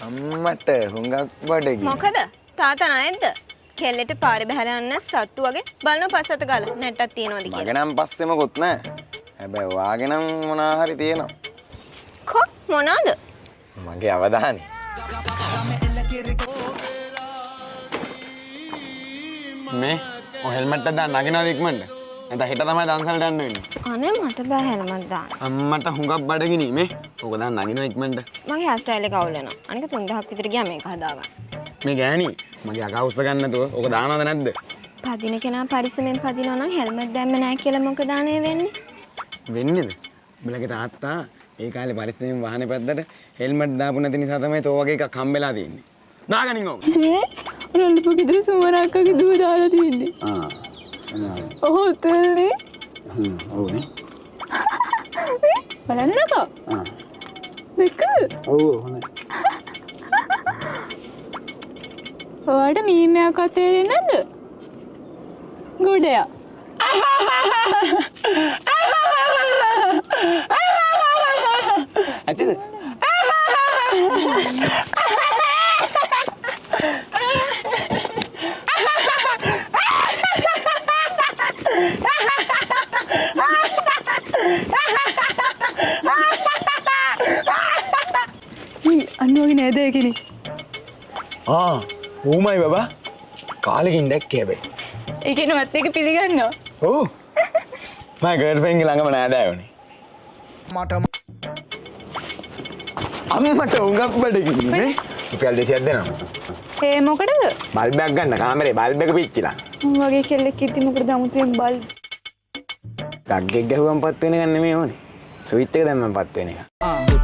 අම්මට හුඟක් බඩගිනි. මොකද? තාත්තා නැද්ද? කෙල්ලෙට පාරේ බහලා යන්න සත්තු වගේ බලන පස්සට ගාලා නැට්ටක් තියනවාද කියලා. මගේ නම් පස්සේ මොකුත් නැහැ. හැබැයි වාගේ නම් මොනා හරි තියෙනවා. කො මොනවාද? මගේ අවධානය. මේ ඔය හෙල්මට් එක දාන්න නගිනවද ඉක්මනට? නැත්නම් හෙට තමයි දන්සලට යන්න වෙන්නේ. අනේ මට බෑ හෙල්මට් දාන්න. අම්මට හුඟක් බඩගිනි මේ. ඕක දාන්න නගිනවා ඉක්මනට. මගේ හෑර් ස්ටයිල් එක අවුල් වෙනවා. අනික 3000ක් විතර ගියා මේක හදාගන්න. මේ ගෑණි මගේ අකා උස්ස ගන්න නැතුව ඕක දානවද නැද්ද? පදින කෙනා පරිස්සමෙන් පදිනවා නම් හෙල්මට් දැම්මේ නැහැ කියලා මොකද අනේ වෙන්නේ? වෙන්නේද? උඹලගේ තාත්තා ඒ කාලේ පරිස්සමෙන් වාහනේ පැද්දට හෙල්මට් දාපු නැති නිසා තමයි තෝ වගේ එකක් හම්බෙලා තියෙන්නේ. දාගනින් ඕක. රොල්ලපු ගෙදර සුමරක්කගේ දුව දාලා තියෙන්නේ. ඔව් තෙල්ලි. ඔව්නේ. බලන්නකෝ. දෙක. ඔව් හොඳයි. ඔයාලට මීමයක් තේරෙන්නේ නැද්ද? ගොඩයක්. ඇත්තද? අන්නෝගේ නේද ඒකනේ. ඌමයි බබා. කාලෙකින් දැක්කේ හැබැයි. ඒ කියන්නේ මත් එක පිළිගන්නවා. ඔව්. මගේ ගර්ල්ෆ්‍රෙන්ඩ් ළඟම නෑදෑයෝනේ. අම්මට උඟක් බඩගිනි නේ. රුපියල් 200ක් දෙනවා. ඒ මොකටද? බල්බයක් ගන්න කාමරේ බල්බ් එක පිච්චිලා. වගේ කෙල්ලෙක් ඉතින් මොකටද අමුතුවෙන් බල් ගග්ගෙක් ගැහුවම පත් වෙන එක නෙමෙයි ඕනේ. ස්විච් එක දැම්මම පත් වෙන එක.